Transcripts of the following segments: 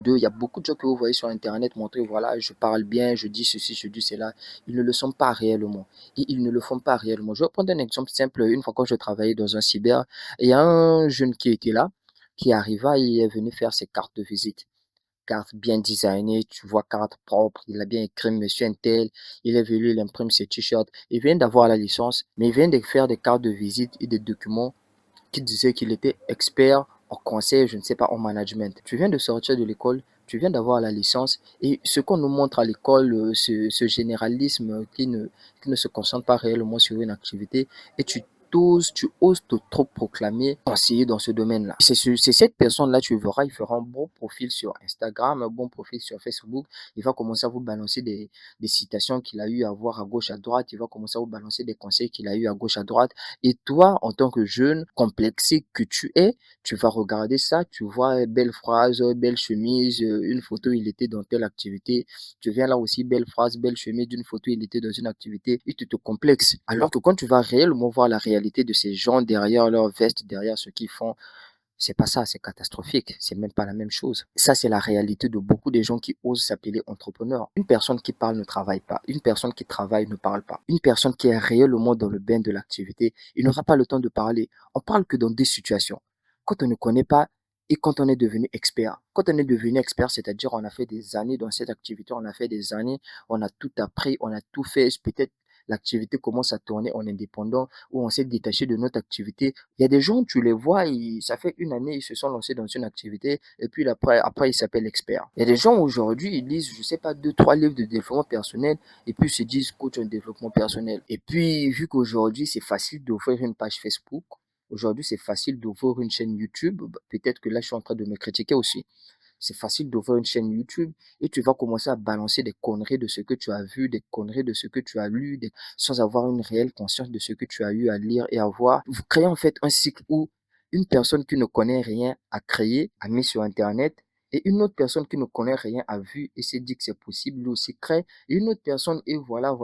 Deux, il y a beaucoup de gens que vous voyez sur internet montrer, voilà, je parle bien, je dis ceci, je dis cela. Ils ne le sont pas réellement et ils ne le font pas réellement. Je vais prendre un exemple simple. Une fois quand je travaillais dans un cyber, il y a un jeune qui était là, qui arriva et il est venu faire ses cartes de visite. Carte bien designée, tu vois, carte propre, il a bien écrit monsieur untel, il est venu, il imprime ses t-shirts. Il vient d'avoir la licence, mais il vient de faire des cartes de visite et des documents qui disait qu'il était expert en conseil, je ne sais pas, en management. Tu viens de sortir de l'école, tu viens d'avoir la licence et ce qu'on nous montre à l'école, ce généralisme qui ne se concentre pas réellement sur une activité et tu oses te trop proclamer conseiller dans ce domaine-là. C'est cette personne-là, tu verras, il fera un bon profil sur Instagram, un bon profil sur Facebook. Il va commencer à vous balancer des citations qu'il a eu à voir à gauche, à droite. Il va commencer à vous balancer des conseils qu'il a eu à gauche, à droite. Et toi, en tant que jeune complexé que tu es, tu vas regarder ça, tu vois belle phrase, belle chemise, une photo, il était dans telle activité. Tu viens là aussi, belle phrase, belle chemise, d'une photo, il était dans une activité et tu te complexes. Alors que quand tu vas réellement voir la réalité de ces gens derrière leur veste, derrière ce qu'ils font, c'est pas ça, c'est catastrophique. C'est même pas la même chose. Ça, c'est la réalité de beaucoup de gens qui osent s'appeler entrepreneurs. Une personne qui parle ne travaille pas. Une personne qui travaille ne parle pas. Une personne qui est réellement dans le bain de l'activité, il n'aura pas le temps de parler. On parle que dans des situations. Quand on ne connaît pas et quand on est devenu expert. Quand on est devenu expert, c'est-à-dire on a fait des années dans cette activité, on a fait des années, on a tout appris, on a tout fait. Peut-être l'activité commence à tourner en indépendant ou on s'est détaché de notre activité. Il y a des gens, tu les vois, ça fait une année, ils se sont lancés dans une activité et puis après ils s'appellent experts. Il y a des gens aujourd'hui, ils lisent, je sais pas, deux, trois livres de développement personnel et puis ils se disent coach en développement personnel. Et puis, vu qu'aujourd'hui, c'est facile d'ouvrir une page Facebook, aujourd'hui, c'est facile d'ouvrir une chaîne YouTube, peut-être que là, je suis en train de me critiquer aussi. C'est facile d'ouvrir une chaîne YouTube et tu vas commencer à balancer des conneries de ce que tu as vu, des conneries de ce que tu as lu, sans avoir une réelle conscience de ce que tu as eu à lire et à voir. Vous créez en fait un cycle où une personne qui ne connaît rien a créé, a mis sur Internet, et une autre personne qui ne connaît rien a vu et s'est dit que c'est possible, lui aussi crée, et une autre personne, et voilà,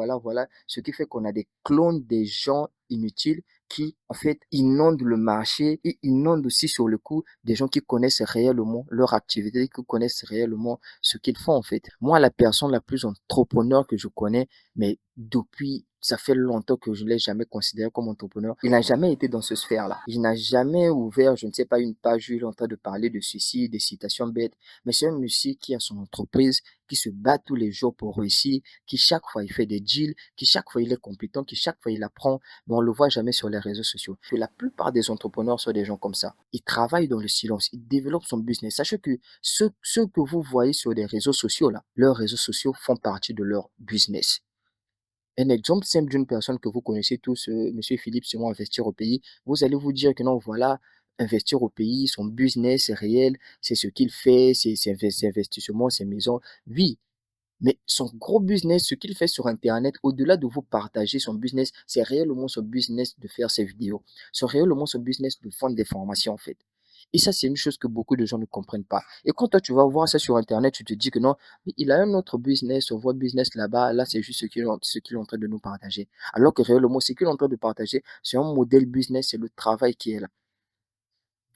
ce qui fait qu'on a des clones des gens inutiles qui, en fait, inondent le marché et inondent aussi sur le coup des gens qui connaissent réellement leur activité, qui connaissent réellement ce qu'ils font, en fait. Moi, la personne la plus entrepreneur que je connais, mais depuis, ça fait longtemps que je ne l'ai jamais considéré comme entrepreneur. Il n'a jamais été dans ce sphère-là. Il n'a jamais ouvert, je ne sais pas, une page où il est en train de parler de ceci, des citations bêtes. Mais c'est un monsieur qui a son entreprise, qui se bat tous les jours pour réussir, qui chaque fois il fait des deals, qui chaque fois il est compétent, qui chaque fois il apprend, mais on le voit jamais sur les réseaux sociaux. Que la plupart des entrepreneurs sont des gens comme ça. Ils travaillent dans le silence, ils développent son business. Sachez que ceux que vous voyez sur les réseaux sociaux là, leurs réseaux sociaux font partie de leur business. Un exemple simple d'une personne que vous connaissez tous, Monsieur Philippe Simon, Investir au pays, vous allez vous dire que non, voilà, investir au pays, son business est réel, c'est ce qu'il fait, ses investissements, ses maisons. Oui, mais son gros business, ce qu'il fait sur Internet, au-delà de vous partager son business, c'est réellement son business de faire ses vidéos. C'est réellement son business de vendre des formations, en fait. Et ça, c'est une chose que beaucoup de gens ne comprennent pas. Et quand toi, tu vas voir ça sur Internet, tu te dis que non, mais il a un autre business, on voit business là-bas, là, c'est juste ce qu'il est en train de nous partager. Alors que réellement, ce qu'il est en train de partager, c'est un modèle business, c'est le travail qui est là.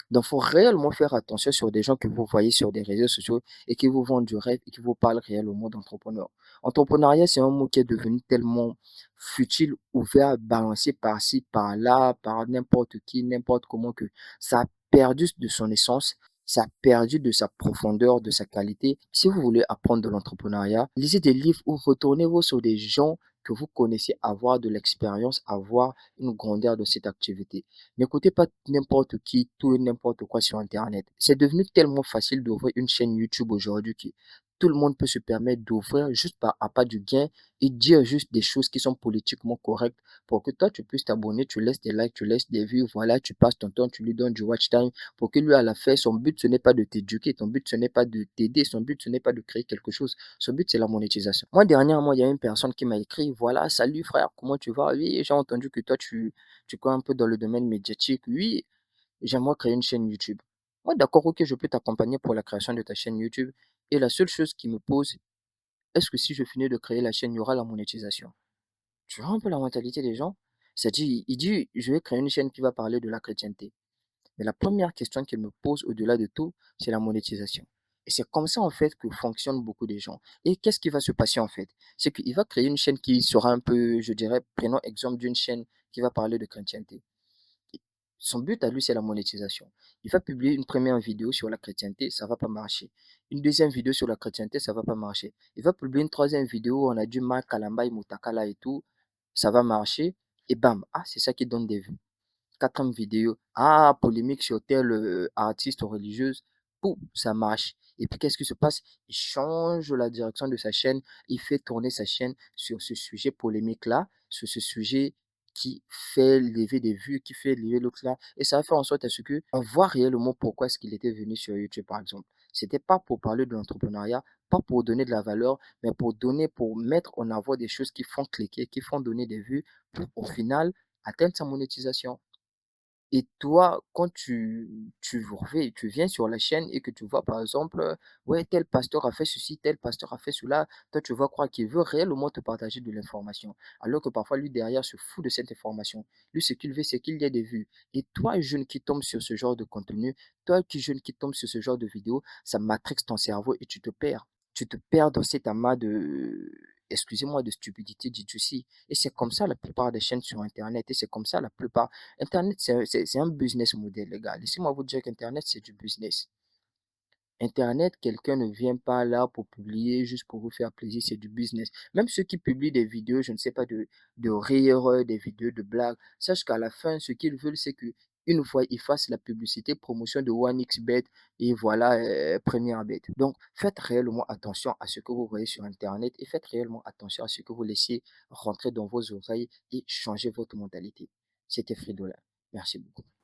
Donc, faut réellement faire attention sur des gens que vous voyez sur des réseaux sociaux et qui vous vendent du rêve et qui vous parlent réellement d'entrepreneur. Entrepreneuriat, c'est un mot qui est devenu tellement futile, ouvert, balancé par-ci, par-là, par n'importe qui, n'importe comment que ça a perdu de son essence. Ça a perdu de sa profondeur, de sa qualité. Si vous voulez apprendre de l'entrepreneuriat, lisez des livres ou retournez-vous sur des gens que vous connaissez, avoir de l'expérience, avoir une grandeur de cette activité. N'écoutez pas n'importe qui, tout et n'importe quoi sur Internet. C'est devenu tellement facile d'ouvrir une chaîne YouTube aujourd'hui que tout le monde peut se permettre d'ouvrir juste par appât du gain et dire juste des choses qui sont politiquement correctes pour que toi, tu puisses t'abonner, tu laisses des likes, tu laisses des vues, voilà, tu passes ton temps, tu lui donnes du watch time pour que lui, à la fin, son but, ce n'est pas de t'éduquer, ton but, ce n'est pas de t'aider, son but, ce n'est pas de créer quelque chose. Son but, c'est la monétisation. Moi, dernièrement, il y a une personne qui m'a écrit, voilà, salut frère, comment tu vas? Oui, j'ai entendu que toi, tu connais un peu dans le domaine médiatique. Oui, j'aimerais créer une chaîne YouTube. Ouais, d'accord, ok, je peux t'accompagner pour la création de ta chaîne YouTube. Et la seule chose qui me pose, est-ce que si je finis de créer la chaîne, il y aura la monétisation? Tu vois un peu la mentalité des gens? C'est-à-dire, il dit, je vais créer une chaîne qui va parler de la chrétienté. Mais la première question qu'il me pose au-delà de tout, c'est la monétisation. Et c'est comme ça, en fait, que fonctionnent beaucoup de gens. Et qu'est-ce qui va se passer, en fait? C'est qu'il va créer une chaîne qui sera un peu, je dirais, prenons exemple d'une chaîne qui va parler de chrétienté. Son but à lui, c'est la monétisation. Il va publier une première vidéo sur la chrétienté, ça va pas marcher. Une deuxième vidéo sur la chrétienté, ça va pas marcher. Il va publier une troisième vidéo où on a du Marc Kalamba et Mutakala et tout, ça va marcher. Et bam, ah, c'est ça qui donne des vues. Quatrième vidéo, ah, polémique sur telle artiste religieuse, pouf, ça marche. Et puis qu'est-ce qui se passe? Il change la direction de sa chaîne, il fait tourner sa chaîne sur ce sujet polémique-là, sur ce sujet qui fait lever des vues, qui fait lever l'autre là. Et ça va faire en sorte à ce que on voit réellement pourquoi est-ce qu'il était venu sur YouTube, par exemple. C'était pas pour parler de l'entrepreneuriat, pas pour donner de la valeur, mais pour donner, pour mettre en avant des choses qui font cliquer, qui font donner des vues, pour au final atteindre sa monétisation. Et toi, quand tu viens sur la chaîne et que tu vois, par exemple, ouais, tel pasteur a fait ceci, tel pasteur a fait cela, toi, tu vas croire qu'il veut réellement te partager de l'information. Alors que parfois, lui, derrière, se fout de cette information. Lui, ce qu'il veut, c'est qu'il y ait des vues. Et toi, jeune qui tombe sur ce genre de contenu, toi, qui jeune qui tombe sur ce genre de vidéo, ça matrix ton cerveau et tu te perds. Tu te perds dans cet amas de, excusez-moi, de stupidité, dit ceci. Et c'est comme ça la plupart des chaînes sur Internet. Et c'est comme ça la plupart. Internet, c'est un business model, les gars. Laissez-moi vous dire qu'Internet, c'est du business. Internet, quelqu'un ne vient pas là pour publier juste pour vous faire plaisir, c'est du business. Même ceux qui publient des vidéos, je ne sais pas, de rire, des vidéos de blagues, sache qu'à la fin, ce qu'ils veulent, c'est que une fois ils fassent la publicité, promotion de 1xBet et voilà, Première Bet. Donc, faites réellement attention à ce que vous voyez sur Internet et faites réellement attention à ce que vous laissez rentrer dans vos oreilles et changer votre mentalité. C'était Fridola. Merci beaucoup.